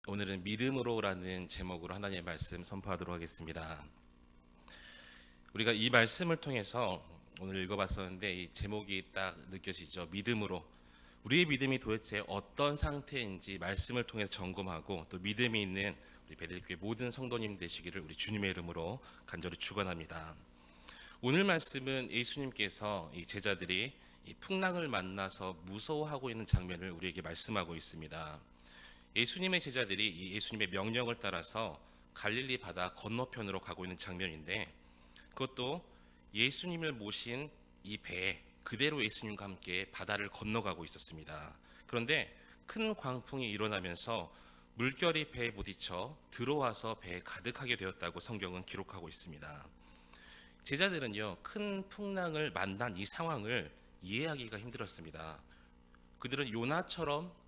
오늘은 믿음으로라는 제목으로 하나님의 말씀 선포하도록 하겠습니다. 우리가 이 말씀을 통해서 오늘 읽어봤었는데 이 제목이 딱 느껴지죠. 믿음으로. 우리의 믿음이 도대체 어떤 상태인지 말씀을 통해서 점검하고 또 믿음이 있는 우리 베들교회 모든 성도님 되시기를 우리 주님의 이름으로 간절히 축원합니다. 오늘 말씀은 예수님께서 이 제자들이 이 풍랑을 만나서 무서워하고 있는 장면을 우리에게 말씀하고 있습니다. 예수님의 제자들이 이 예수님의 명령을 따라서 갈릴리 바다 건너편으로 가고 있는 장면인데, 그것도 예수님을 모신 이 배에 그대로 예수님과 함께 바다를 건너가고 있었습니다. 그런데 큰 광풍이 일어나면서 물결이 배에 부딪혀 들어와서 배에 가득하게 되었다고 성경은 기록하고 있습니다. 제자들은요, 큰 풍랑을 만난 이 상황을 이해하기가 힘들었습니다. 그들은 요나처럼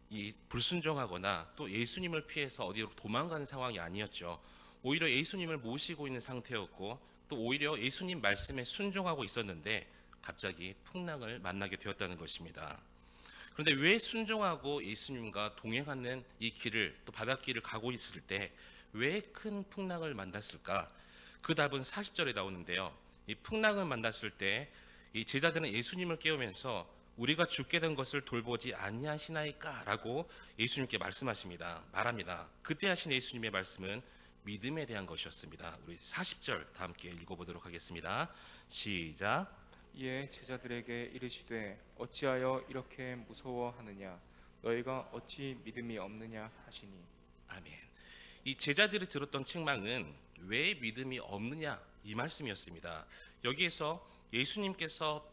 이 불순종하거나 또 예수님을 피해서 어디로 도망가는 상황이 아니었죠. 오히려 예수님을 모시고 있는 상태였고 또 오히려 예수님 말씀에 순종하고 있었는데 갑자기 풍랑을 만나게 되었다는 것입니다. 그런데 왜 순종하고 예수님과 동행하는 이 길을 또 바닷길을 가고 있을 때 왜 큰 풍랑을 만났을까? 그 답은 40절에 나오는데요. 이 풍랑을 만났을 때 이 제자들은 예수님을 깨우면서 우리가 죽게 된 것을 돌보지 아니하시나이까라고 예수님께 말합니다. 그때 하신 예수님의 말씀은 믿음에 대한 것이었습니다. 우리 40절 다 함께 읽어보도록 하겠습니다. 시작. 이에 제자들에게 이르시되 어찌하여 이렇게 무서워하느냐 너희가 어찌 믿음이 없느냐 하시니. 아멘. 이 제자들이 들었던 책망은 왜 믿음이 없느냐 이 말씀이었습니다. 여기에서 예수님께서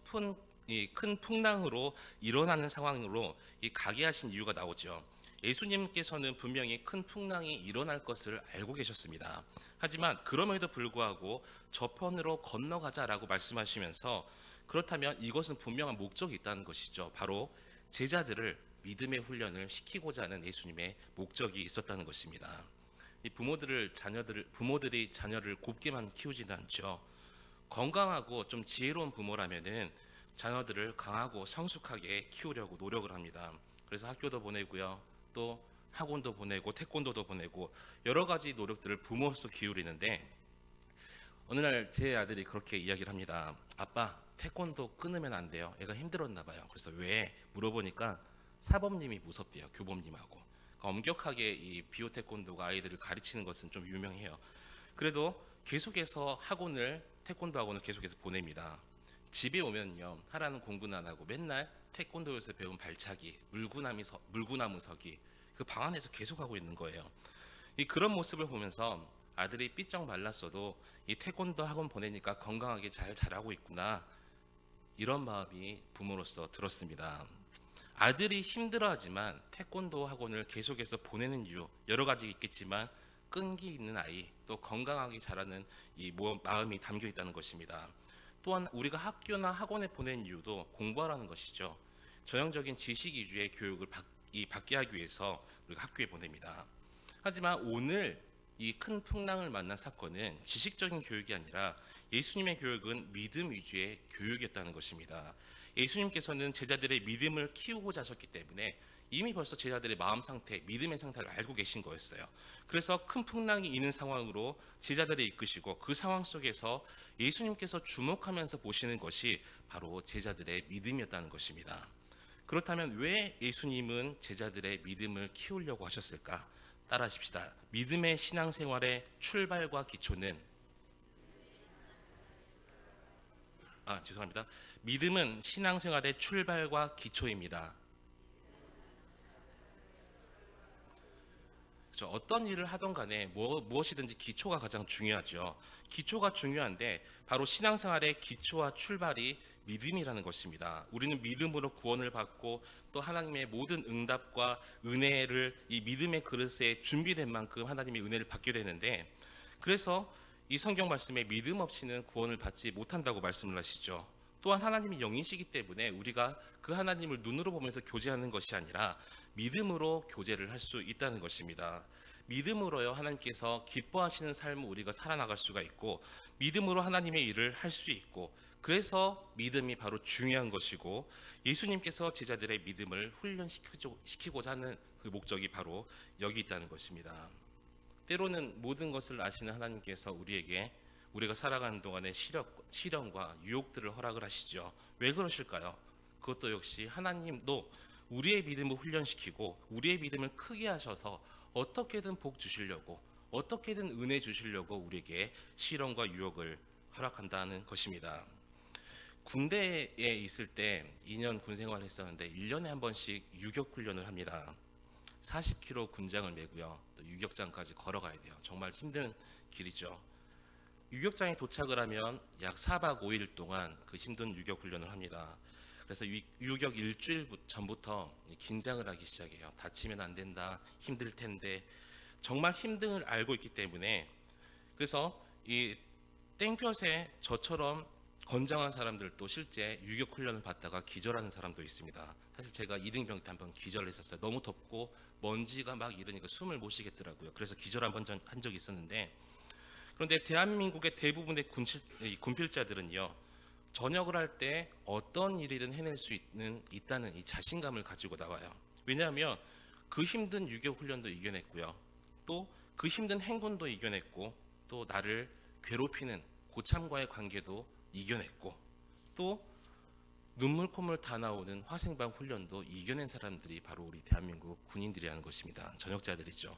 이 큰 풍랑으로 일어나는 상황으로 이 가게 하신 이유가 나오죠. 예수님께서는 분명히 큰 풍랑이 일어날 것을 알고 계셨습니다. 하지만 그럼에도 불구하고 저편으로 건너가자라고 말씀하시면서 그렇다면 이것은 분명한 목적이 있다는 것이죠. 바로 제자들을 믿음의 훈련을 시키고자 하는 예수님의 목적이 있었다는 것입니다. 이 부모들이 자녀를 곱게만 키우지는 않죠. 건강하고 좀 지혜로운 부모라면은 자녀들을 강하고 성숙하게 키우려고 노력을 합니다. 그래서 학교도 보내고요, 또 학원도 보내고 태권도도 보내고 여러 가지 노력들을 부모로서 기울이는데 어느 날 제 아들이 그렇게 이야기를 합니다. 아빠, 태권도 끊으면 안 돼요. 애가 힘들었나 봐요. 그래서 왜? 물어보니까 사범님이 무섭대요. 교범님하고. 그러니까 엄격하게 이 비호 태권도가 아이들을 가르치는 것은 좀 유명해요. 그래도 계속해서 태권도 학원을 계속해서 보냅니다. 집에 오면요, 하라는 공부는 안 하고 맨날 태권도에서 배운 발차기, 물구나무 서기 그 방 안에서 계속하고 있는 거예요. 그런 모습을 보면서 아들이 삐쩍 말랐어도 이 태권도 학원 보내니까 건강하게 잘 자라고 있구나, 이런 마음이 부모로서 들었습니다. 아들이 힘들어하지만 태권도 학원을 계속해서 보내는 이유 여러 가지 있겠지만 끈기 있는 아이, 또 건강하게 자라는 이 마음이 담겨 있다는 것입니다. 또한 우리가 학교나 학원에 보낸 이유도 공부하라는 것이죠. 전형적인 지식 위주의 교육을 받게 하기 위해서 우리가 학교에 보냅니다. 하지만 오늘 이 큰 풍랑을 만난 사건은 지식적인 교육이 아니라 예수님의 교육은 믿음 위주의 교육이었다는 것입니다. 예수님께서는 제자들의 믿음을 키우고자 하셨기 때문에 이미 벌써 제자들의 마음 상태, 믿음의 상태를 알고 계신 거였어요. 그래서 큰 풍랑이 있는 상황으로 제자들을 이끄시고 그 상황 속에서 예수님께서 주목하면서 보시는 것이 바로 제자들의 믿음이었다는 것입니다. 그렇다면 왜 예수님은 제자들의 믿음을 키우려고 하셨을까? 따라하십시다. 믿음의 신앙생활의 출발과 기초는 죄송합니다. 믿음은 신앙생활의 출발과 기초입니다. 어떤 일을 하던 간에 무엇이든지 기초가 가장 중요하죠. 기초가 중요한데 바로 신앙생활의 기초와 출발이 믿음이라는 것입니다. 우리는 믿음으로 구원을 받고 또 하나님의 모든 응답과 은혜를 이 믿음의 그릇에 준비된 만큼 하나님의 은혜를 받게 되는데, 그래서 이 성경 말씀에 믿음 없이는 구원을 받지 못한다고 말씀을 하시죠. 또한 하나님이 영이시기 때문에 우리가 그 하나님을 눈으로 보면서 교제하는 것이 아니라 믿음으로 교제를 할 수 있다는 것입니다. 믿음으로요, 하나님께서 기뻐하시는 삶을 우리가 살아나갈 수가 있고 믿음으로 하나님의 일을 할 수 있고 그래서 믿음이 바로 중요한 것이고 예수님께서 제자들의 믿음을 훈련시키고자 하는 그 목적이 바로 여기 있다는 것입니다. 때로는 모든 것을 아시는 하나님께서 우리에게 우리가 살아가는 동안에 시련과 유혹들을 허락을 하시죠. 왜 그러실까요? 그것도 역시 하나님도 우리의 믿음을 훈련시키고 우리의 믿음을 크게 하셔서 어떻게든 복 주시려고, 어떻게든 은혜 주시려고 우리에게 시련과 유혹을 허락한다는 것입니다. 군대에 있을 때 2년 군 생활을 했었는데 1년에 한 번씩 유격 훈련을 합니다. 40km 군장을 메고요. 또 유격장까지 걸어가야 돼요. 정말 힘든 길이죠. 유격장에 도착을 하면 약 4박 5일 동안 그 힘든 유격 훈련을 합니다. 그래서 유격 일주일 전부터 긴장을 하기 시작해요. 다치면 안 된다, 힘들 텐데 정말 힘듦을 알고 있기 때문에 그래서 이 땡볕에 저처럼 건장한 사람들도 실제 유격 훈련을 받다가 기절하는 사람도 있습니다. 사실 제가 이등병 때 한번 기절했었어요. 너무 덥고 먼지가 막 이러니까 숨을 못 쉬겠더라고요. 그래서 기절 한 적이 있었는데 그런데 대한민국의 대부분의 군필자들은요. 전역을 할 때 어떤 일이든 해낼 수 있다는 이 자신감을 가지고 나와요. 왜냐하면 그 힘든 유격 훈련도 이겨냈고요. 또 그 힘든 행군도 이겨냈고 또 나를 괴롭히는 고참과의 관계도 이겨냈고 또 눈물 콧물 다 나오는 화생방 훈련도 이겨낸 사람들이 바로 우리 대한민국 군인들이라는 것입니다. 전역자들이죠.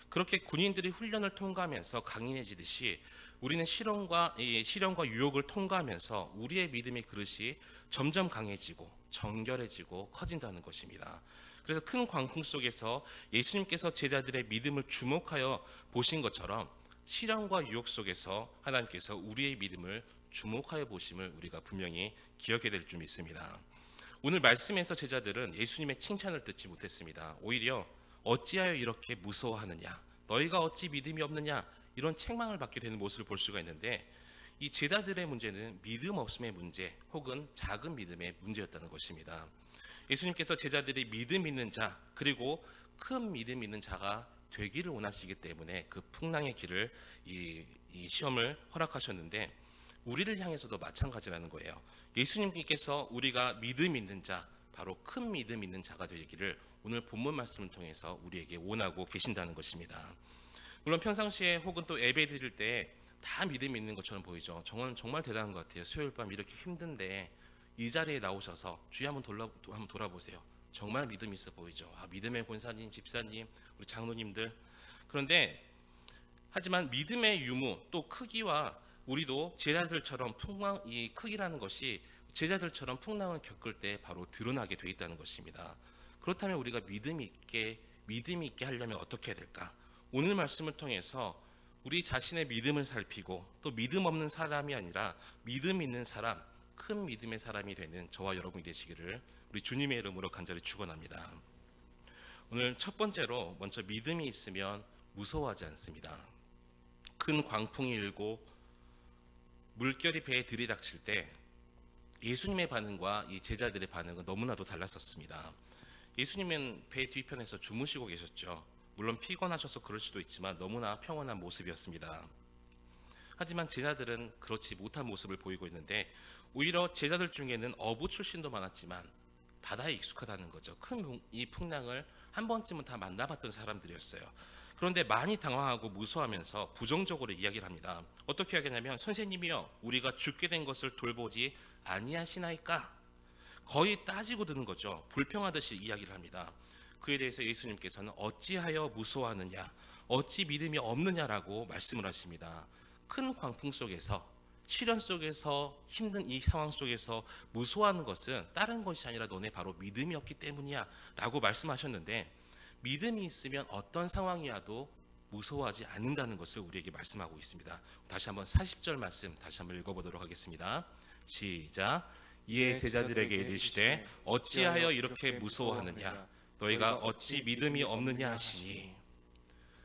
그렇게 군인들이 훈련을 통과하면서 강인해지듯이 우리는 시련과 유혹을 통과하면서 우리의 믿음의 그릇이 점점 강해지고 정결해지고 커진다는 것입니다. 그래서 큰 광풍 속에서 예수님께서 제자들의 믿음을 주목하여 보신 것처럼 시련과 유혹 속에서 하나님께서 우리의 믿음을 주목하여 보심을 우리가 분명히 기억해야 될 줄 믿습니다. 오늘 말씀에서 제자들은 예수님의 칭찬을 듣지 못했습니다. 오히려 어찌하여 이렇게 무서워하느냐, 너희가 어찌 믿음이 없느냐, 이런 책망을 받게 되는 모습을 볼 수가 있는데 이 제자들의 문제는 믿음 없음의 문제 혹은 작은 믿음의 문제였다는 것입니다. 예수님께서 제자들이 믿음 있는 자 그리고 큰 믿음 있는 자가 되기를 원하시기 때문에 그 풍랑의 길을 이 시험을 허락하셨는데 우리를 향해서도 마찬가지라는 거예요. 예수님께서 우리가 믿음 있는 자, 바로 큰 믿음 있는 자가 되기를 오늘 본문 말씀을 통해서 우리에게 원하고 계신다는 것입니다. 물론 평상시에 혹은 또 예배 드릴 때 다 믿음이 있는 것처럼 보이죠. 정말 대단한 것 같아요. 수요일 밤 이렇게 힘든데 이 자리에 나오셔서 주여 한번 돌아보세요. 정말 믿음 있어 보이죠. 믿음의 권사님, 집사님, 우리 장로님들. 그런데 하지만 믿음의 유무 또 크기와 우리도 제자들처럼 이 크기라는 것이 제자들처럼 풍랑을 겪을 때 바로 드러나게 돼 있다는 것입니다. 그렇다면 우리가 믿음 있게 하려면 어떻게 해야 될까? 오늘 말씀을 통해서 우리 자신의 믿음을 살피고 또 믿음 없는 사람이 아니라 믿음 있는 사람, 큰 믿음의 사람이 되는 저와 여러분이 되시기를 우리 주님의 이름으로 간절히 축원합니다. 오늘 첫 번째로 먼저 믿음이 있으면 무서워하지 않습니다. 큰 광풍이 일고 물결이 배에 들이닥칠 때 예수님의 반응과 이 제자들의 반응은 너무나도 달랐었습니다. 예수님은 배 뒤편에서 주무시고 계셨죠. 물론 피곤하셔서 그럴 수도 있지만 너무나 평온한 모습이었습니다. 하지만 제자들은 그렇지 못한 모습을 보이고 있는데 오히려 제자들 중에는 어부 출신도 많았지만 바다에 익숙하다는 거죠. 큰 이 풍랑을 한 번쯤은 다 만나봤던 사람들이었어요. 그런데 많이 당황하고 무서워하면서 부정적으로 이야기를 합니다. 어떻게 하겠냐면 선생님이여 우리가 죽게 된 것을 돌보지 아니하시나이까? 거의 따지고 드는 거죠. 불평하듯이 이야기를 합니다. 그에 대해서 예수님께서는 어찌하여 무서워하느냐, 어찌 믿음이 없느냐라고 말씀을 하십니다. 큰 광풍 속에서 시련 속에서 힘든 이 상황 속에서 무서워하는 것은 다른 것이 아니라 너네 바로 믿음이 없기 때문이야 라고 말씀하셨는데 믿음이 있으면 어떤 상황이라도 무서워하지 않는다는 것을 우리에게 말씀하고 있습니다. 다시 한번 40절 말씀 다시 한번 읽어보도록 하겠습니다. 시작. 이에 제자들에게 이르시되 어찌하여 이렇게 무서워하느냐 너희가 어찌 믿음이 없느냐 하시니.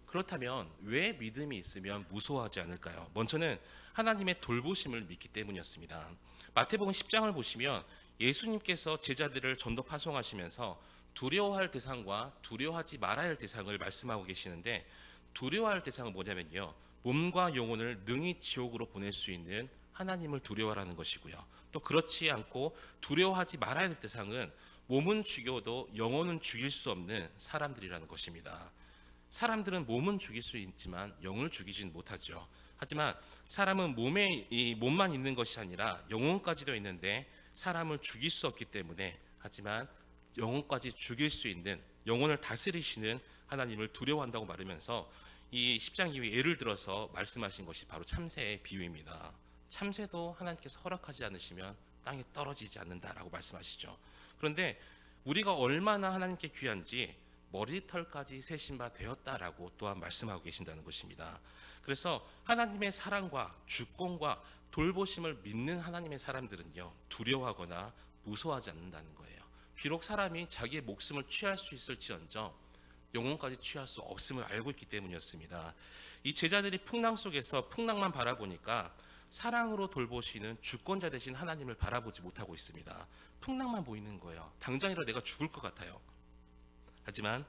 그렇다면 왜 믿음이 있으면 무서워하지 않을까요? 먼저는 하나님의 돌보심을 믿기 때문이었습니다. 마태복음 10장을 보시면 예수님께서 제자들을 전도 파송하시면서 두려워할 대상과 두려워하지 말아야 할 대상을 말씀하고 계시는데 두려워할 대상은 뭐냐면요. 몸과 영혼을 능히 지옥으로 보낼 수 있는 하나님을 두려워하라는 것이고요. 또 그렇지 않고 두려워하지 말아야 될 대상은 몸은 죽여도 영혼은 죽일 수 없는 사람들이라는 것입니다. 사람들은 몸은 죽일 수 있지만 영을 죽이진 못하죠. 하지만 사람은 몸만 있는 것이 아니라 영혼까지도 있는데 사람을 죽일 수 없기 때문에, 하지만 영혼까지 죽일 수 있는, 영혼을 다스리시는 하나님을 두려워한다고 말하면서 이 10장 이후에 예를 들어서 말씀하신 것이 바로 참새의 비유입니다. 참새도 하나님께서 허락하지 않으시면 땅에 떨어지지 않는다라고 말씀하시죠. 그런데 우리가 얼마나 하나님께 귀한지 머리털까지 세신 바 되었다라고 또한 말씀하고 계신다는 것입니다. 그래서 하나님의 사랑과 주권과 돌보심을 믿는 하나님의 사람들은요, 두려워하거나 무서워하지 않는다는 거예요. 비록 사람이 자기의 목숨을 취할 수 있을지언정 영혼까지 취할 수 없음을 알고 있기 때문이었습니다. 이 제자들이 풍랑 속에서 풍랑만 바라보니까 사랑으로 돌보시는 주권자 되신 하나님을 바라보지 못하고 있습니다. 풍랑만 보이는 거예요. 당장이라도 내가 죽을 것 같아요. 하지만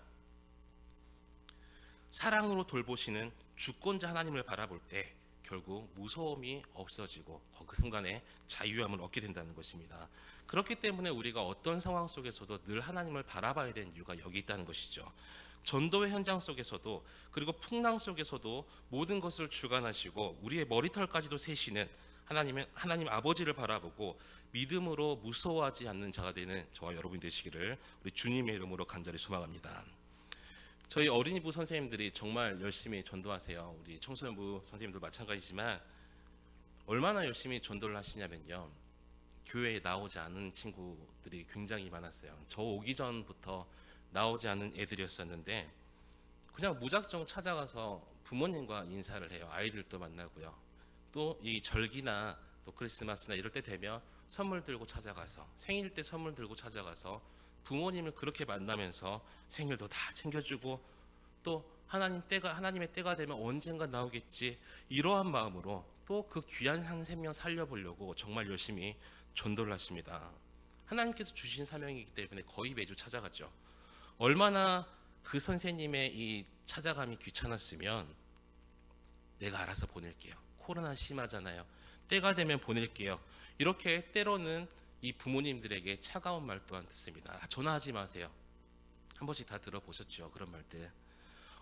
사랑으로 돌보시는 주권자 하나님을 바라볼 때 결국 무서움이 없어지고 그 순간에 자유함을 얻게 된다는 것입니다. 그렇기 때문에 우리가 어떤 상황 속에서도 늘 하나님을 바라봐야 되는 이유가 여기 있다는 것이죠. 전도의 현장 속에서도, 그리고 풍랑 속에서도 모든 것을 주관하시고 우리의 머리털까지도 세시는 하나님 아버지를 바라보고 믿음으로 무서워하지 않는 자가 되는 저와 여러분이 되시기를 우리 주님의 이름으로 간절히 소망합니다. 저희 어린이부 선생님들이 정말 열심히 전도하세요. 우리 청소년부 선생님들 마찬가지지만 얼마나 열심히 전도를 하시냐면요, 교회에 나오지 않은 친구들이 굉장히 많았어요. 저 오기 전부터 나오지 않은 애들이었었는데 그냥 무작정 찾아가서 부모님과 인사를 해요. 아이들도 만나고요. 또 이 절기나 또 크리스마스나 이럴 때 되면 선물 들고 찾아가서, 생일 때 선물 들고 찾아가서 부모님을 그렇게 만나면서 생일도 다 챙겨주고, 또 하나님의 때가 되면 언젠가 나오겠지, 이러한 마음으로 또 그 귀한 한 생명 살려보려고 정말 열심히 전도를 하십니다. 하나님께서 주신 사명이기 때문에 거의 매주 찾아가죠. 얼마나 그 선생님의 이 찾아감이 귀찮았으면 내가 알아서 보낼게요. 코로나 심하잖아요. 때가 되면 보낼게요. 이렇게 때로는 이 부모님들에게 차가운 말 또한 듣습니다. 전화하지 마세요. 한 번씩 다 들어보셨죠? 그런 말들.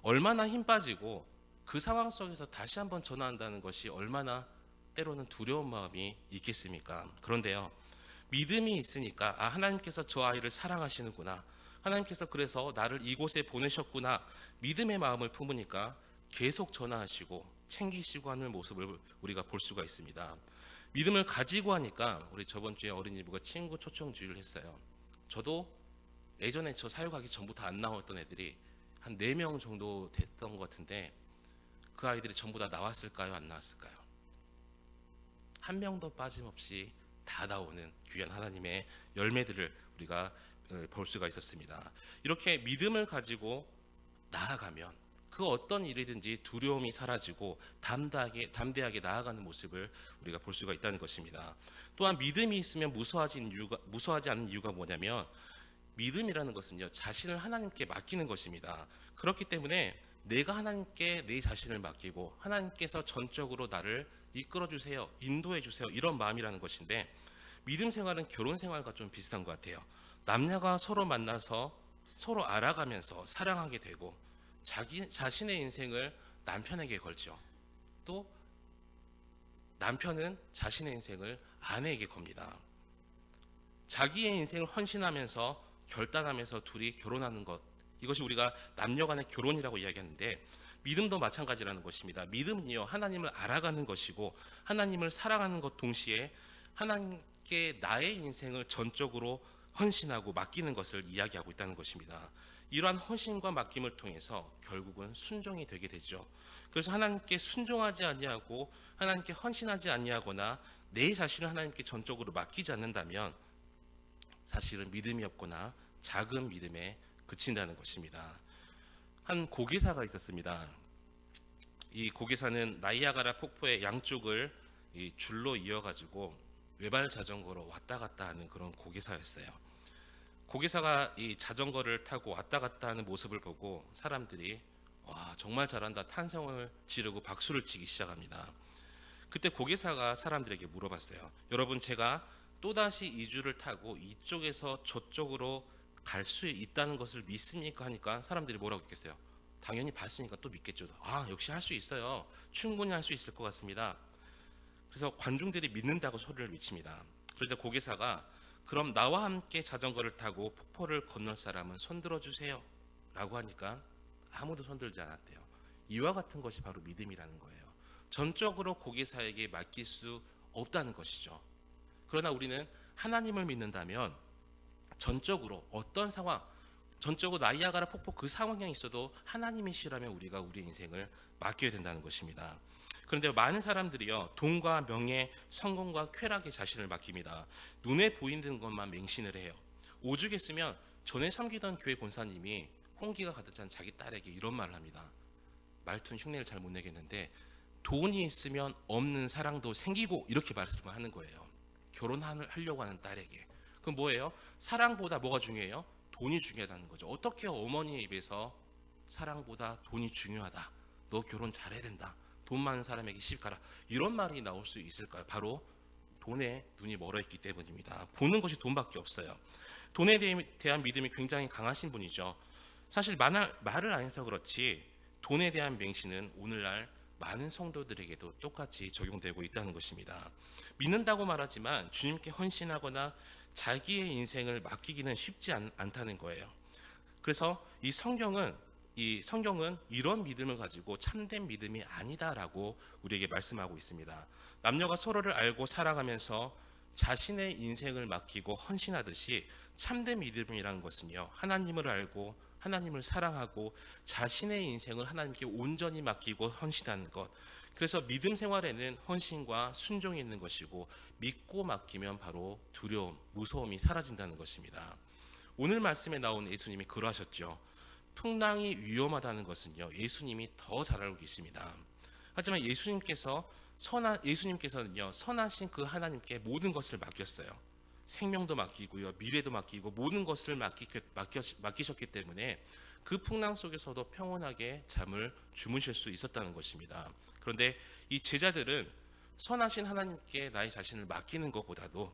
얼마나 힘 빠지고 그 상황 속에서 다시 한번 전화한다는 것이 얼마나 때로는 두려운 마음이 있겠습니까? 그런데요, 믿음이 있으니까 하나님께서 저 아이를 사랑하시는구나, 하나님께서 그래서 나를 이곳에 보내셨구나, 믿음의 마음을 품으니까 계속 전화하시고 챙기시고 하는 모습을 우리가 볼 수가 있습니다. 믿음을 가지고 하니까, 우리 저번 주에 어린이부가 친구 초청 주의를 했어요. 저도 예전에 저 사역하기 전부터 안 나왔던 애들이 한 4명 정도 됐던 것 같은데 그 아이들이 전부 다 나왔을까요? 안 나왔을까요? 한 명도 빠짐없이 다 나오는 귀한 하나님의 열매들을 우리가 볼 수가 있었습니다. 이렇게 믿음을 가지고 나아가면 그 어떤 일이든지 두려움이 사라지고 담대하게 나아가는 모습을 우리가 볼 수가 있다는 것입니다. 또한 믿음이 있으면 무서워하지 않는 이유가 뭐냐면, 믿음이라는 것은요, 자신을 하나님께 맡기는 것입니다. 그렇기 때문에 내가 하나님께 내 자신을 맡기고 하나님께서 전적으로 나를 이끌어 주세요, 인도해 주세요, 이런 마음이라는 것인데, 믿음 생활은 결혼 생활과 좀 비슷한 것 같아요. 남녀가 서로 만나서 서로 알아가면서 사랑하게 되고, 자신의 인생을 남편에게 걸죠. 또 남편은 자신의 인생을 아내에게 겁니다. 자기의 인생을 헌신하면서 결단하면서 둘이 결혼하는 것, 이것이 우리가 남녀 간의 결혼이라고 이야기하는데, 믿음도 마찬가지라는 것입니다. 믿음은요, 하나님을 알아가는 것이고 하나님을 사랑하는 것 동시에 하나님께 나의 인생을 전적으로 헌신하고 맡기는 것을 이야기하고 있다는 것입니다. 이러한 헌신과 맡김을 통해서 결국은 순종이 되게 되죠. 그래서 하나님께 순종하지 아니하고 하나님께 헌신하지 아니하거나 내 자신을 하나님께 전적으로 맡기지 않는다면 사실은 믿음이 없거나 작은 믿음에 그친다는 것입니다. 한 고개사가 있었습니다. 이 고개사는 나이아가라 폭포의 양쪽을 이 줄로 이어가지고 외발 자전거로 왔다 갔다 하는 그런 고개사였어요. 고개사가 이 자전거를 타고 왔다 갔다 하는 모습을 보고 사람들이 와, 정말 잘한다, 탄성을 지르고 박수를 치기 시작합니다. 그때 고개사가 사람들에게 물어봤어요. 여러분, 제가 또다시 이주를 타고 이쪽에서 저쪽으로 갈 수 있다는 것을 믿습니까? 하니까 사람들이 뭐라고 했겠어요? 당연히 봤으니까 또 믿겠죠. 아, 역시 할 수 있어요. 충분히 할 수 있을 것 같습니다. 그래서 관중들이 믿는다고 소리를 외칩니다. 그러자 고개사가 그럼 나와 함께 자전거를 타고 폭포를 건널 사람은 손들어 주세요 라고 하니까 아무도 손들지 않았대요. 이와 같은 것이 바로 믿음이라는 거예요. 전적으로 고개사에게 맡길 수 없다는 것이죠. 그러나 우리는 하나님을 믿는다면 전적으로 어떤 상황, 전적으로 나이아가라 폭포 그 상황에 있어도 하나님이시라면 우리가 우리 인생을 맡겨야 된다는 것입니다. 그런데 많은 사람들이요, 돈과 명예, 성공과 쾌락에 자신을 맡깁니다. 눈에 보이는 것만 맹신을 해요. 오죽했으면 전에 섬기던 교회 권사님이 홍기가 가득 찬 자기 딸에게 이런 말을 합니다. 말투는 흉내를 잘 못 내겠는데 돈이 있으면 없는 사랑도 생기고 이렇게 말씀을 하는 거예요. 결혼하려고 하는 딸에게. 그럼 뭐예요? 사랑보다 뭐가 중요해요? 돈이 중요하다는 거죠. 어떻게 어머니의 입에서 사랑보다 돈이 중요하다. 너 결혼 잘해야 된다. 돈 많은 사람에게 시집 가라. 이런 말이 나올 수 있을까요? 바로 돈에 눈이 멀어있기 때문입니다. 보는 것이 돈밖에 없어요. 돈에 대한 믿음이 굉장히 강하신 분이죠. 사실 말을 안 해서 그렇지 돈에 대한 맹신은 오늘날 많은 성도들에게도 똑같이 적용되고 있다는 것입니다. 믿는다고 말하지만 주님께 헌신하거나 자기의 인생을 맡기기는 쉽지 않다는 거예요. 그래서 이 성경은 이런 믿음을 가지고 참된 믿음이 아니다라고 우리에게 말씀하고 있습니다. 남녀가 서로를 알고 살아가면서 자신의 인생을 맡기고 헌신하듯이 참된 믿음이라는 것은요, 하나님을 알고 하나님을 사랑하고 자신의 인생을 하나님께 온전히 맡기고 헌신하는 것. 그래서 믿음 생활에는 헌신과 순종이 있는 것이고 믿고 맡기면 바로 두려움, 무서움이 사라진다는 것입니다. 오늘 말씀에 나온 예수님이 그러하셨죠. 풍랑이 위험하다는 것은요, 예수님이 더 잘 알고 계십니다. 하지만 예수님께서는요, 선하신 그 하나님께 모든 것을 맡겼어요. 생명도 맡기고요, 미래도 맡기고 모든 것을 맡기셨기 때문에 그 풍랑 속에서도 평온하게 잠을 주무실 수 있었다는 것입니다. 그런데 이 제자들은 선하신 하나님께 나의 자신을 맡기는 것보다도,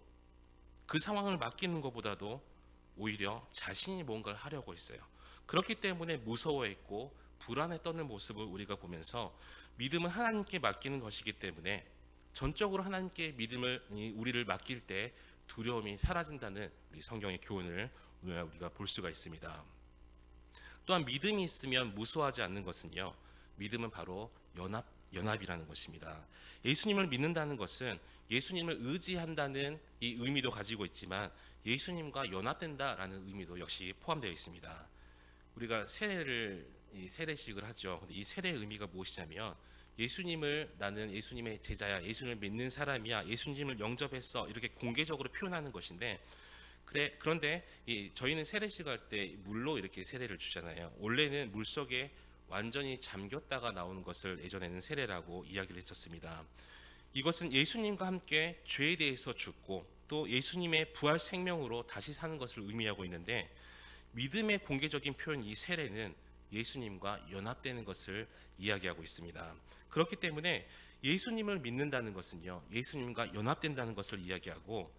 그 상황을 맡기는 것보다도 오히려 자신이 뭔가를 하려고 했어요. 그렇기 때문에 무서워했고 불안에 떠는 모습을 우리가 보면서 믿음은 하나님께 맡기는 것이기 때문에 전적으로 하나님께 우리를 맡길 때 두려움이 사라진다는 우리 성경의 교훈을 오늘 우리가 볼 수가 있습니다. 또한 믿음이 있으면 무서워하지 않는 것은요, 믿음은 바로 연합이라는 것입니다. 예수님을 믿는다는 것은 예수님을 의지한다는 이 의미도 가지고 있지만 예수님과 연합된다라는 의미도 역시 포함되어 있습니다. 우리가 세례식을 하죠. 근데 이 세례의 의미가 무엇이냐면 나는 예수님의 제자야, 예수님을 믿는 사람이야, 예수님을 영접했어, 이렇게 공개적으로 표현하는 것인데, 그런데 저희는 세례식 할 때 물로 이렇게 세례를 주잖아요. 원래는 물 속에 완전히 잠겼다가 나오는 것을 예전에는 세례라고 이야기를 했었습니다. 이것은 예수님과 함께 죄에 대해서 죽고 또 예수님의 부활 생명으로 다시 사는 것을 의미하고 있는데, 믿음의 공개적인 표현 이 세례는 예수님과 연합되는 것을 이야기하고 있습니다. 그렇기 때문에 예수님을 믿는다는 것은요, 예수님과 연합된다는 것을 이야기하고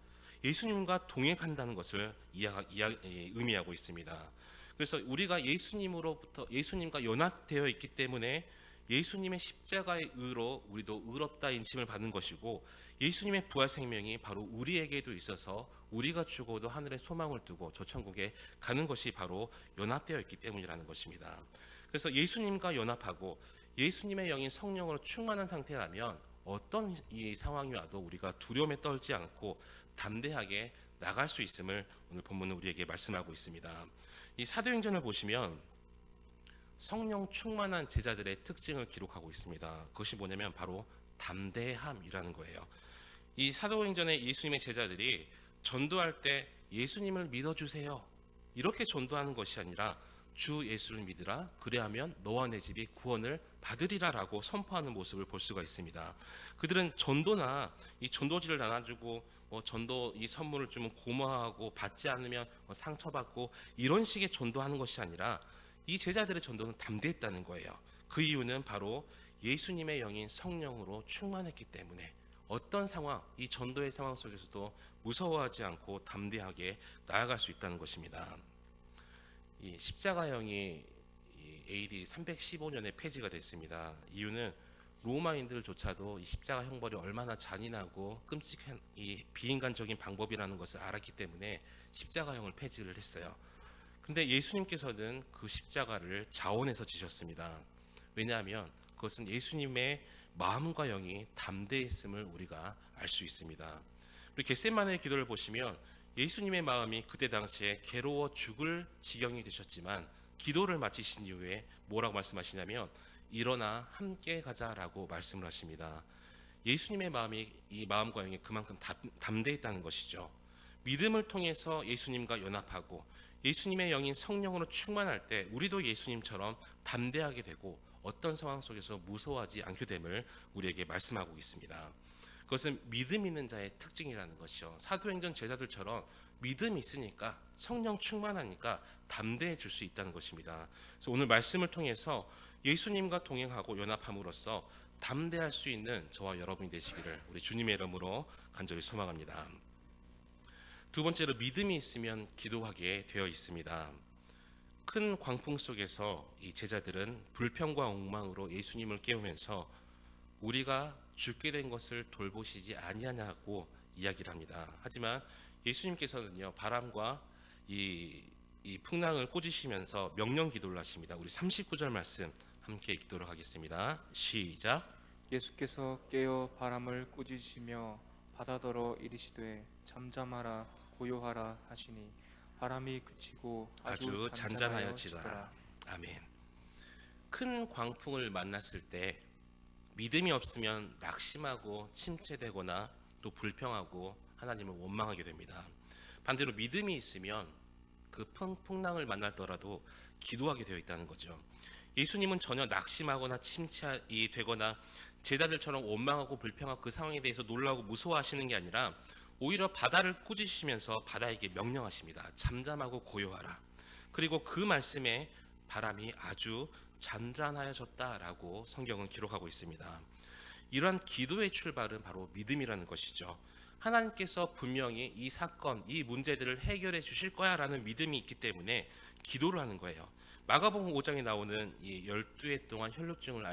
예수님과 동행한다는 것을 의미하고 있습니다. 그래서 우리가 예수님과 연합되어 있기 때문에 예수님의 십자가의 의로 우리도 의롭다 인침을 받는 것이고, 예수님의 부활 생명이 바로 우리에게도 있어서 우리가 죽어도 하늘에 소망을 두고 저 천국에 가는 것이 바로 연합되어 있기 때문이라는 것입니다. 그래서 예수님과 연합하고 예수님의 영인 성령으로 충만한 상태라면 어떤 이 상황이 와도 우리가 두려움에 떨지 않고 담대하게 나갈 수 있음을 오늘 본문은 우리에게 말씀하고 있습니다. 이 사도행전을 보시면 성령 충만한 제자들의 특징을 기록하고 있습니다. 그것이 뭐냐면 바로 담대함이라는 거예요. 이 사도행전의 예수님의 제자들이 전도할 때 예수님을 믿어주세요, 이렇게 전도하는 것이 아니라 주 예수를 믿으라, 그래하면 너와 내 집이 구원을 받으리라 라고 선포하는 모습을 볼 수가 있습니다. 그들은 전도나 이 전도지를 나눠주고 전도 이 선물을 주면 고마워하고 받지 않으면 상처받고 이런 식의 전도하는 것이 아니라 이 제자들의 전도는 담대했다는 거예요. 그 이유는 바로 예수님의 영인 성령으로 충만했기 때문에 어떤 상황, 이 전도의 상황 속에서도 무서워하지 않고 담대하게 나아갈 수 있다는 것입니다. 이 십자가형이 AD 315년에 폐지가 됐습니다. 이유는 로마인들조차도 이 십자가 형벌이 얼마나 잔인하고 끔찍한 이 비인간적인 방법이라는 것을 알았기 때문에 십자가형을 폐지를 했어요. 근데 예수님께서는 그 십자가를 자원해서 지셨습니다. 왜냐하면 그것은 예수님의 마음과 영이 담대했음을 우리가 알 수 있습니다. 우리 겟세마네 기도를 보시면 예수님의 마음이 그때 당시에 괴로워 죽을 지경이 되셨지만 기도를 마치신 이후에 뭐라고 말씀하시냐면 일어나 함께 가자라고 말씀을 하십니다. 예수님의 마음이 이 마음과 영이 그만큼 담대했다는 것이죠. 믿음을 통해서 예수님과 연합하고 예수님의 영인 성령으로 충만할 때 우리도 예수님처럼 담대하게 되고 어떤 상황 속에서 무서워하지 않게 됨을 우리에게 말씀하고 있습니다. 그것은 믿음 있는 자의 특징이라는 것이죠. 사도행전 제자들처럼 믿음이 있으니까 성령 충만하니까 담대해질 수 있다는 것입니다. 그래서 오늘 말씀을 통해서 예수님과 동행하고 연합함으로써 담대할 수 있는 저와 여러분이 되시기를 우리 주님의 이름으로 간절히 소망합니다. 두 번째로 믿음이 있으면 기도하게 되어 있습니다. 큰 광풍 속에서 이 제자들은 불평과 엉망으로 예수님을 깨우면서 우리가 죽게 된 것을 돌보시지 아니하냐고 이야기를 합니다. 하지만 예수님께서는요 바람과 이 풍랑을 꾸짖으시면서 명령 기도를 하십니다. 우리 39절 말씀 함께 읽도록 하겠습니다. 시작. 예수께서 깨어 바람을 꾸짖으시며 바다더러 이르시되 잠잠하라 고요하라 하시니 바람이 그치고 아주 잔잔하여지더라. 아멘. 큰 광풍을 만났을 때 믿음이 없으면 낙심하고 침체되거나 또 불평하고 하나님을 원망하게 됩니다. 반대로 믿음이 있으면 그 풍랑을 만날더라도 기도하게 되어 있다는 거죠. 예수님은 전혀 낙심하거나 침체이 되거나 제자들처럼 원망하고 불평하고 그 상황에 대해서 놀라고 무서워하시는 게 아니라 오히려 바다를 꾸짖으시면서 바다에게 명령하십니다. 잠잠하고 고요하라. 그리고 그 말씀에 바람이 아주 잔잔하여졌다라고 성경은 기록하고 있습니다. 이러한 기도의 출발은 바로 믿음이라는 것이죠. 하나님께서 분명히 이 사건, 이 문제들을 해결해 주실 거야라는 믿음이 있기 때문에 기도를 하는 거예요. 마가복음 5장에 나오는 이 12해 동안 혈루증을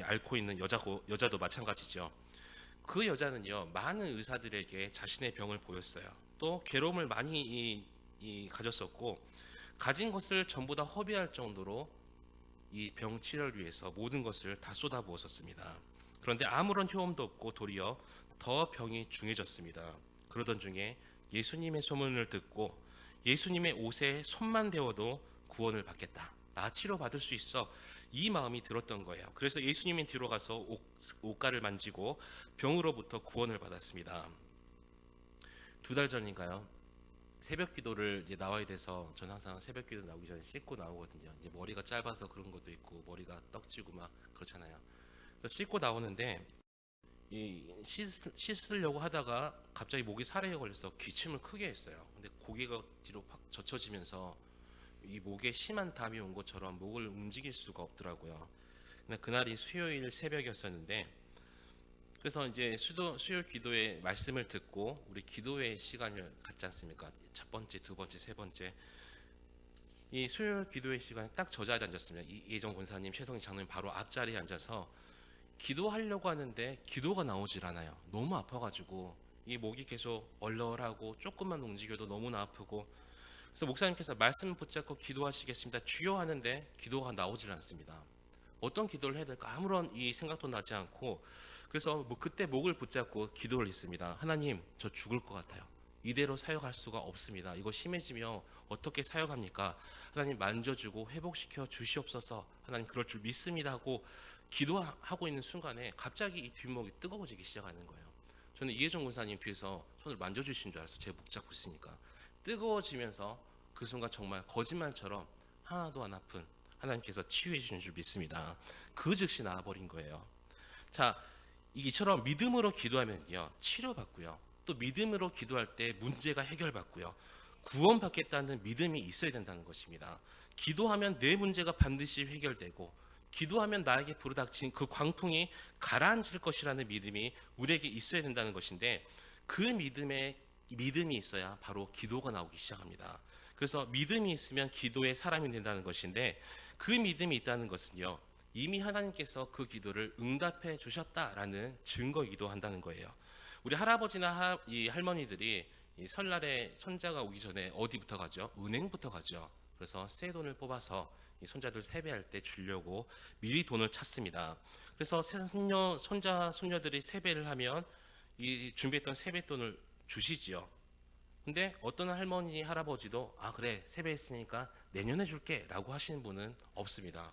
앓고 있는 여자도 마찬가지죠. 그 여자는요 많은 의사들에게 자신의 병을 보였어요. 또 괴로움을 많이 가졌었고 가진 것을 전부 다 허비할 정도로 이 병 치료를 위해서 모든 것을 다 쏟아부었었습니다. 그런데 아무런 효험도 없고 도리어 더 병이 중해졌습니다. 그러던 중에 예수님의 소문을 듣고 예수님의 옷에 손만 대어도 구원을 받겠다. 나 치료받을 수 있어. 이 마음이 들었던 거예요. 그래서 예수님이 뒤로 가서 옷가를 만지고 병으로부터 구원을 받았습니다. 2달 전인가요? 새벽 기도를 이제 나와야 돼서 전 항상 새벽 기도 나오기 전에 씻고 나오거든요. 이제 머리가 짧아서 그런 것도 있고 머리가 떡지고 막 그렇잖아요. 그래서 씻고 나오는데 씻으려고 하다가 갑자기 목이 사례에 걸려서 기침을 크게 했어요. 근데 고개가 뒤로 확 젖혀지면서 이 목에 심한 담이 온 것처럼 목을 움직일 수가 없더라고요. 근데 그날이 수요일 새벽이었었는데 그래서 이제 수요일 기도의 말씀을 듣고 우리 기도의 시간을 갖지 않습니까? 첫 번째, 두 번째, 세 번째. 이 수요일 기도의 시간에 딱 저 자리에 앉았습니다. 이혜정 권사님, 최성희 장로님 바로 앞자리에 앉아서 기도하려고 하는데 기도가 나오질 않아요. 너무 아파가지고 이 목이 계속 얼얼하고 조금만 움직여도 너무나 아프고 그래서 목사님께서 말씀을 붙잡고 기도하시겠습니다. 주여 하는데 기도가 나오질 않습니다. 어떤 기도를 해야 될까 아무런 이 생각도 나지 않고 그래서 그때 목을 붙잡고 기도를 했습니다. 하나님 저 죽을 것 같아요. 이대로 사역할 수가 없습니다. 이거 심해지면 어떻게 사역합니까? 하나님 만져주고 회복시켜 주시옵소서. 하나님 그럴 줄 믿습니다 하고 기도하고 있는 순간에 갑자기 이 뒷목이 뜨거워지기 시작하는 거예요. 저는 이혜정 권사님 뒤에서 손을 만져주신 줄 알았어요. 제 목 잡고 있으니까. 뜨거워지면서 그 순간 정말 거짓말처럼 하나도 안 아픈 하나님께서 치유해 주신 줄 믿습니다. 그 즉시 나아버린 거예요. 자, 이처럼 믿음으로 기도하면요 치료받고요. 또 믿음으로 기도할 때 문제가 해결받고요. 구원받겠다는 믿음이 있어야 된다는 것입니다. 기도하면 내 문제가 반드시 해결되고 기도하면 나에게 불어닥친 그 광풍이 가라앉을 것이라는 믿음이 우리에게 있어야 된다는 것인데, 그 믿음이 있어야 바로 기도가 나오기 시작합니다. 그래서 믿음이 있으면 기도의 사람이 된다는 것인데, 그 믿음이 있다는 것은요, 이미 하나님께서 그 기도를 응답해 주셨다라는 증거이기도 한다는 거예요. 우리 할아버지나 이 할머니들이 이 설날에 손자가 오기 전에 어디부터 가죠? 은행부터 가죠. 그래서 새 돈을 뽑아서 이 손자들 세배할 때 주려고 미리 돈을 찾습니다. 그래서 손자 손녀들이 세배를 하면 이 준비했던 세뱃돈을 주시지요. 근데 어떤 할머니 할아버지도 그래 세배했으니까 내년에 줄게라고 하시는 분은 없습니다.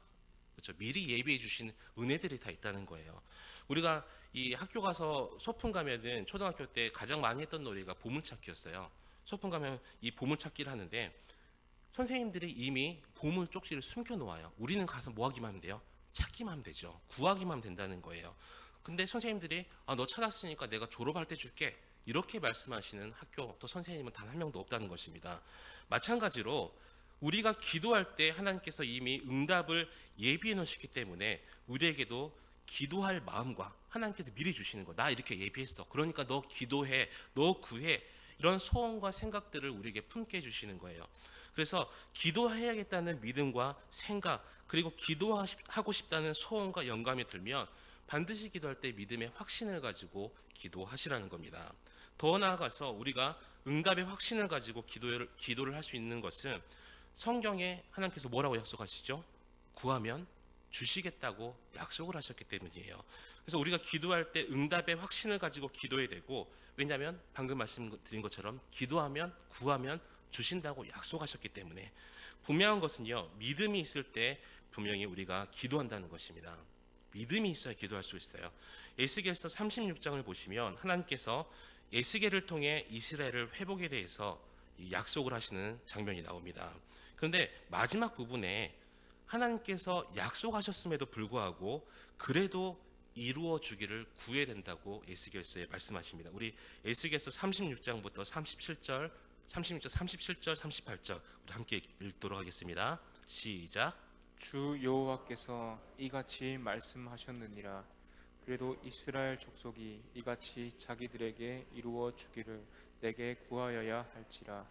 그렇죠. 미리 예비해 주신 은혜들이 다 있다는 거예요. 우리가 이 학교 가서 소풍 가면은 초등학교 때 가장 많이 했던 놀이가 보물찾기였어요. 소풍 가면 이 보물찾기를 하는데 선생님들이 이미 보물 쪽지를 숨겨 놓아요. 우리는 가서 뭐 하기만 하면 돼요? 찾기만 하면 되죠. 구하기만 하면 된다는 거예요. 근데 선생님들이 너 찾았으니까 내가 졸업할 때 줄게, 이렇게 말씀하시는 학교 또 선생님은 단 한 명도 없다는 것입니다. 마찬가지로 우리가 기도할 때 하나님께서 이미 응답을 예비해 놓으셨기 때문에 우리에게도 기도할 마음과 하나님께서 미리 주시는 거, 나 이렇게 예비했어, 그러니까 너 기도해, 너 구해, 이런 소원과 생각들을 우리에게 품게 해주시는 거예요. 그래서 기도해야겠다는 믿음과 생각, 그리고 기도하고 싶다는 소원과 영감이 들면 반드시 기도할 때 믿음의 확신을 가지고 기도하시라는 겁니다. 더 나아가서 우리가 응답의 확신을 가지고 기도를 할 수 있는 것은 성경에 하나님께서 뭐라고 약속하시죠? 구하면 주시겠다고 약속을 하셨기 때문이에요. 그래서 우리가 기도할 때 응답의 확신을 가지고 기도해야 되고, 왜냐하면 방금 말씀드린 것처럼 기도하면 구하면 주신다고 약속하셨기 때문에, 분명한 것은요, 믿음이 있을 때 분명히 우리가 기도한다는 것입니다. 믿음이 있어야 기도할 수 있어요. 에스겔서 36장을 보시면 하나님께서 에스겔을 통해 이스라엘을 회복에 대해서 약속을 하시는 장면이 나옵니다. 그런데 마지막 부분에 하나님께서 약속하셨음에도 불구하고 그래도 이루어 주기를 구해야 된다고 에스겔서에 말씀하십니다. 우리 에스겔서 36장부터 37절, 38절 우리 함께 읽도록 하겠습니다. 시작. 주 여호와께서 이같이 말씀하셨느니라. 그래도 이스라엘 족속이 이같이 자기들에게 이루어 주기를 내게 구하여야 할지라.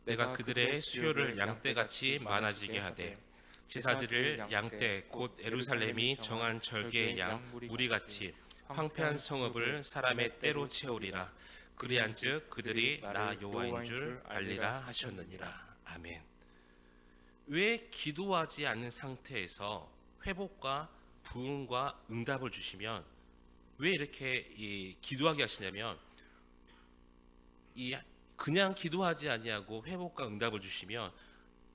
내가 그들의 수요를 양떼같이 많아지게 하되 제사들을 양떼 곧 예루살렘이 정한 절개의 양 무리같이 황폐한 성읍을 사람의 때로 채우리라. 그리한즉 그들이 나 여호와인 줄 알리라 하셨느니라. 아멘. 왜 기도하지 않는 상태에서 회복과 부흥과 응답을 주시면 왜 이렇게 기도하게 하시냐면, 그냥 기도하지 아니하고 회복과 응답을 주시면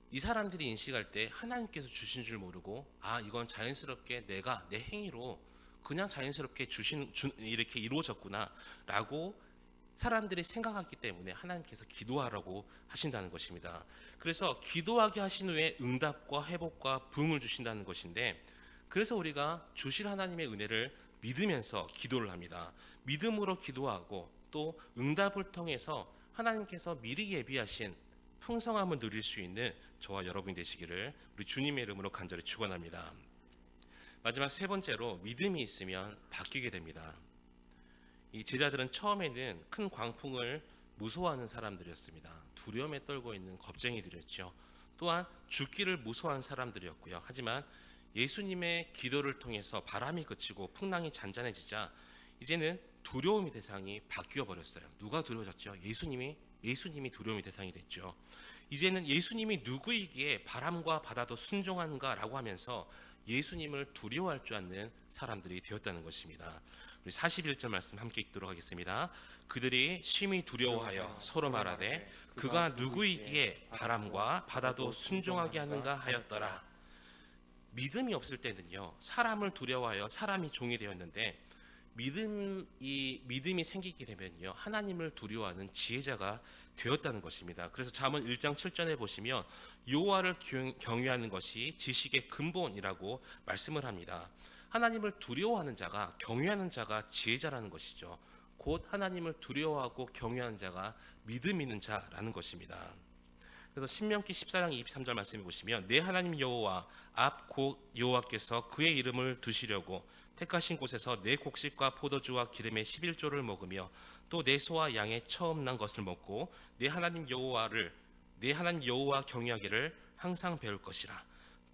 이 사람들이 인식할 때 하나님께서 주신 줄 모르고 이건 자연스럽게 내가 내 행위로 그냥 자연스럽게 이렇게 이루어졌구나라고 사람들이 생각하기 때문에 하나님께서 기도하라고 하신다는 것입니다. 그래서 기도하게 하신 후에 응답과 회복과 부흥을 주신다는 것인데, 그래서 우리가 주실 하나님의 은혜를 믿으면서 기도를 합니다. 믿음으로 기도하고 또 응답을 통해서 하나님께서 미리 예비하신 풍성함을 누릴 수 있는 저와 여러분이 되시기를 우리 주님의 이름으로 간절히 축원합니다. 마지막 세 번째로, 믿음이 있으면 바뀌게 됩니다. 이 제자들은 처음에는 큰 광풍을 무서워하는 사람들이었습니다. 두려움에 떨고 있는 겁쟁이들이었죠. 또한 죽기를 무서워하는 사람들이었고요. 하지만 예수님의 기도를 통해서 바람이 그치고 풍랑이 잔잔해지자 이제는 두려움의 대상이 바뀌어 버렸어요. 누가 두려워졌죠? 예수님이 두려움의 대상이 됐죠. 이제는 예수님이 누구이기에 바람과 바다도 순종한가라고 하면서 예수님을 두려워할 줄 아는 사람들이 되었다는 것입니다. 우리 41절 말씀 함께 읽도록 하겠습니다. 그들이 심히 두려워하여 서로 말하되 그가 누구이기에 바람과 바다도 순종하게 하는가 하였더라. 믿음이 없을 때는요, 사람을 두려워하여 사람이 종이 되었는데, 믿음이 생기게 되면요, 하나님을 두려워하는 지혜자가 되었다는 것입니다. 그래서 잠언 1장 7절에 보시면 여호와를 경외하는 것이 지식의 근본이라고 말씀을 합니다. 하나님을 두려워하는 자가, 경외하는 자가 지혜자라는 것이죠. 곧 하나님을 두려워하고 경외하는 자가 믿음 있는 자라는 것입니다. 그래서 신명기 14장 23절 말씀해 보시면 내 하나님 여호와 앞 곧 여호와께서 그의 이름을 두시려고 택하신 곳에서 내 곡식과 포도주와 기름의 11조를 먹으며 또 내 소와 양의 처음 난 것을 먹고 내 하나님 여호와 경외하기를 항상 배울 것이라.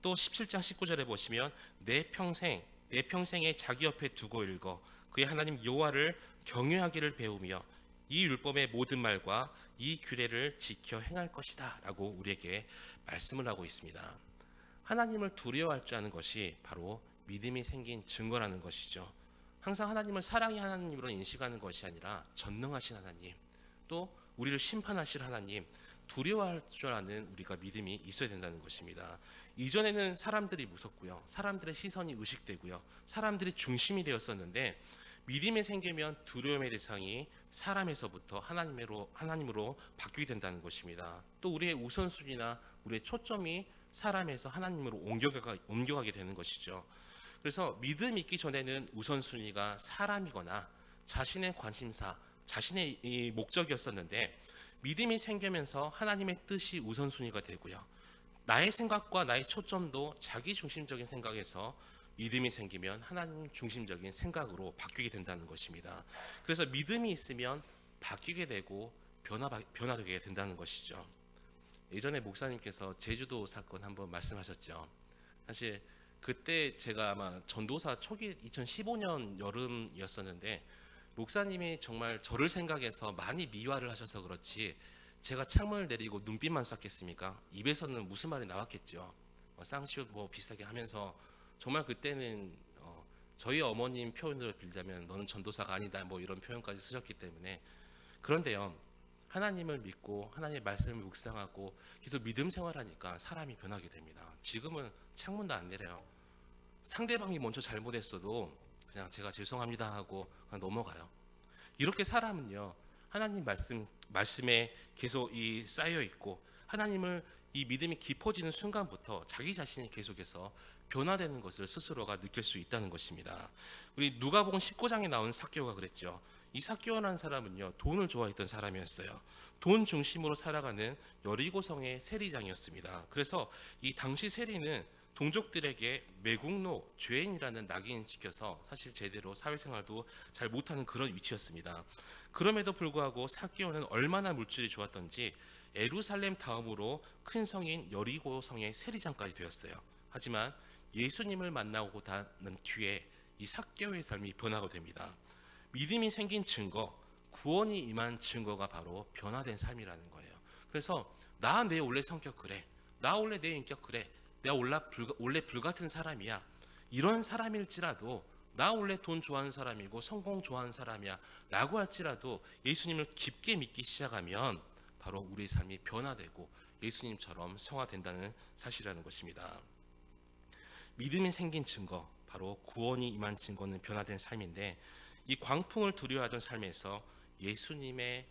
또 17장 19절에 보시면 내 평생에 자기 옆에 두고 읽어 그의 하나님 여호와를 경외하기를 배우며 이 율법의 모든 말과 이 규례를 지켜 행할 것이다 라고 우리에게 말씀을 하고 있습니다. 하나님을 두려워할 줄 아는 것이 바로 믿음이 생긴 증거라는 것이죠. 항상 하나님을 사랑의 하나님으로 인식하는 것이 아니라 전능하신 하나님, 또 우리를 심판하실 하나님, 두려워할 줄 아는 우리가 믿음이 있어야 된다는 것입니다. 이전에는 사람들이 무섭고요, 사람들의 시선이 의식되고요, 사람들이 중심이 되었었는데 믿음이 생기면 두려움의 대상이 사람에서부터 하나님으로 바뀌게 된다는 것입니다. 또 우리의 우선순위나 우리의 초점이 사람에서 하나님으로 옮겨가게 되는 것이죠. 그래서 믿음이 있기 전에는 우선순위가 사람이거나 자신의 관심사, 자신의 이 목적이었었는데 믿음이 생기면서 하나님의 뜻이 우선순위가 되고요, 나의 생각과 나의 초점도 자기 중심적인 생각에서 믿음이 생기면 하나님 중심적인 생각으로 바뀌게 된다는 것입니다. 그래서 믿음이 있으면 바뀌게 되고 변화되게 된다는 것이죠. 예전에 목사님께서 제주도 사건 한번 말씀하셨죠. 사실 그때 제가 아마 전도사 초기 2015년 여름이었었는데 목사님이 정말 저를 생각해서 많이 미화를 하셔서 그렇지 제가 창문을 내리고 눈빛만 쐈겠습니까? 입에서는 무슨 말이 나왔겠죠. 쌍시옷 뭐 비슷하게 하면서 정말 그때는 저희 어머님 표현으로 빌자면 너는 전도사가 아니다 뭐 이런 표현까지 쓰셨기 때문에. 그런데요, 하나님을 믿고 하나님의 말씀을 묵상하고 계속 믿음 생활하니까 사람이 변하게 됩니다. 지금은 창문도 안 내려요. 상대방이 먼저 잘못했어도 그냥 제가 죄송합니다 하고 그냥 넘어가요. 이렇게 사람은요, 하나님 말씀에 계속 쌓여 있고 하나님을 이 믿음이 깊어지는 순간부터 자기 자신이 계속해서 변화되는 것을 스스로가 느낄 수 있다는 것입니다. 우리 누가복음 19장에 나온 삭개오가 그랬죠. 이 삭개오라는 사람은요, 돈을 좋아했던 사람이었어요. 돈 중심으로 살아가는 여리고성의 세리장이었습니다. 그래서 이 당시 세리는 동족들에게 매국노, 죄인이라는 낙인을 찍혀서 사실 제대로 사회생활도 잘 못하는 그런 위치였습니다. 그럼에도 불구하고 삭개오는 얼마나 물질이 좋았던지 예루살렘 다음으로 큰 성인 여리고성의 세리장까지 되었어요. 하지만 예수님을 만나고 난 뒤에 이 삭개오의 삶이 변화가 됩니다. 믿음이 생긴 증거, 구원이 임한 증거가 바로 변화된 삶이라는 거예요. 그래서 내 원래 성격 그래, 나 원래 내 인격 그래, 내가 원래 불같은 사람이야, 이런 사람일지라도 나 원래 돈 좋아하는 사람이고 성공 좋아하는 사람이야 라고 할지라도 예수님을 깊게 믿기 시작하면 바로 우리 삶이 변화되고 예수님처럼 성화된다는 사실이라는 것입니다. 믿음이 생긴 증거, 바로 구원이 임한 증거는 변화된 삶인데, 이 광풍을 두려워하던 삶에서 예수님을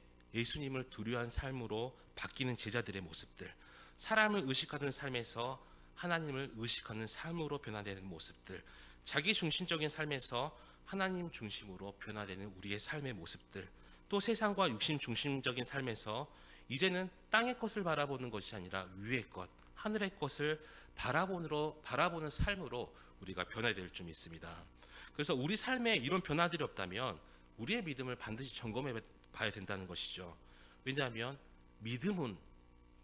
두려워한 삶으로 바뀌는 제자들의 모습들, 사람을 의식하던 삶에서 하나님을 의식하는 삶으로 변화되는 모습들, 자기 중심적인 삶에서 하나님 중심으로 변화되는 우리의 삶의 모습들, 또 세상과 육신 중심적인 삶에서 이제는 땅의 것을 바라보는 것이 아니라 위의 것, 하늘의 것을 바라보는 삶으로 우리가 변화될 줄 믿습니다. 그래서 우리 삶에 이런 변화들이 없다면 우리의 믿음을 반드시 점검해 봐야 된다는 것이죠. 왜냐하면 믿음은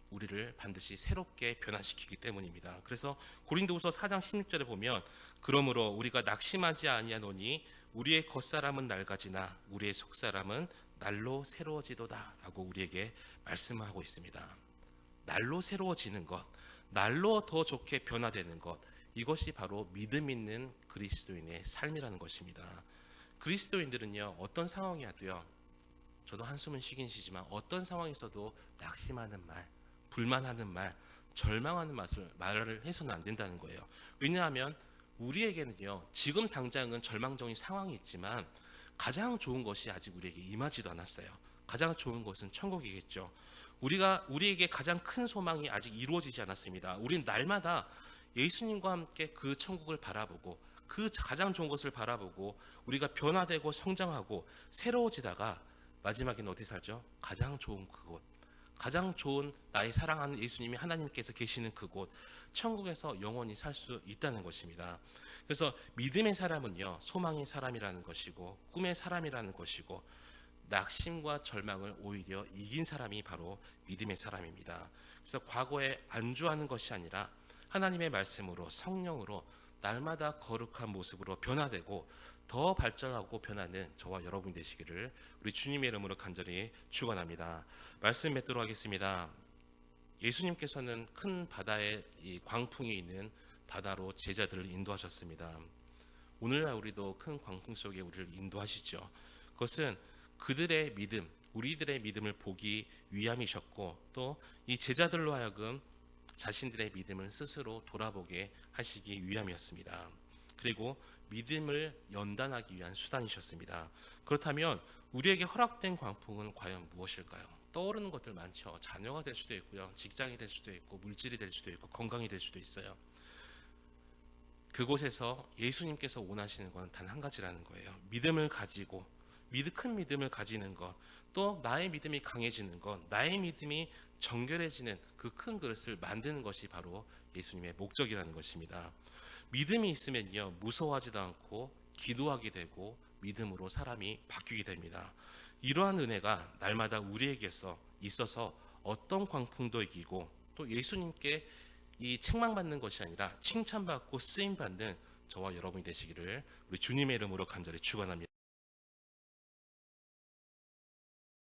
우리를 반드시 새롭게 변화시키기 때문입니다. 그래서 고린도후서 4장 16절에 보면 그러므로 우리가 낙심하지 아니하노니 우리의 겉사람은 낡아지나 우리의 속사람은 날로 새로워지도다 라고 우리에게 말씀하고 있습니다. 날로 새로워지는 것, 날로 더 좋게 변화되는 것, 이것이 바로 믿음 있는 그리스도인의 삶이라는 것입니다. 그리스도인들은요, 어떤 상황이어도요, 저도 한숨은 쉬긴 쉬지만 어떤 상황에서도 낙심하는 말, 불만하는 말, 절망하는 말을 해서는 안 된다는 거예요. 왜냐하면 우리에게는요, 지금 당장은 절망적인 상황이 있지만 가장 좋은 것이 아직 우리에게 임하지도 않았어요. 가장 좋은 것은 천국이겠죠. 우리에게 가장 큰 소망이 아직 이루어지지 않았습니다. 우리는 날마다 예수님과 함께 그 천국을 바라보고 그 가장 좋은 것을 바라보고 우리가 변화되고 성장하고 새로워지다가 마지막에는 어디 살죠? 가장 좋은 그곳, 가장 좋은 나의 사랑하는 예수님이 하나님께서 계시는 그곳 천국에서 영원히 살 수 있다는 것입니다. 그래서 믿음의 사람은요, 소망의 사람이라는 것이고 꿈의 사람이라는 것이고 낙심과 절망을 오히려 이긴 사람이 바로 믿음의 사람입니다. 그래서 과거에 안주하는 것이 아니라 하나님의 말씀으로 성령으로 날마다 거룩한 모습으로 변화되고 더 발전하고 변하는 저와 여러분이 되시기를 우리 주님의 이름으로 간절히 축원합니다. 말씀 맺도록 하겠습니다. 예수님께서는 큰 바다의 이 광풍이 있는 바다로 제자들을 인도하셨습니다. 오늘날 우리도 큰 광풍 속에 우리를 인도하시죠. 그것은 그들의 믿음, 우리들의 믿음을 보기 위함이셨고 또 이 제자들로 하여금 자신들의 믿음을 스스로 돌아보게 하시기 위함이었습니다. 그리고 믿음을 연단하기 위한 수단이셨습니다. 그렇다면 우리에게 허락된 광풍은 과연 무엇일까요? 떠오르는 것들 많죠. 자녀가 될 수도 있고요. 직장이 될 수도 있고 물질이 될 수도 있고 건강이 될 수도 있어요. 그곳에서 예수님께서 원하시는 건 단 한 가지라는 거예요. 믿음을 가지고 큰 믿음을 가지는 것, 또 나의 믿음이 강해지는 것, 나의 믿음이 정결해지는 그 큰 그릇을 만드는 것이 바로 예수님의 목적이라는 것입니다. 믿음이 있으면요, 무서워하지도 않고 기도하게 되고 믿음으로 사람이 바뀌게 됩니다. 이러한 은혜가 날마다 우리에게서 있어서 어떤 광풍도 이기고 또 예수님께 이 책망받는 것이 아니라 칭찬받고 쓰임받는 저와 여러분이 되시기를 우리 주님의 이름으로 간절히 축원합니다.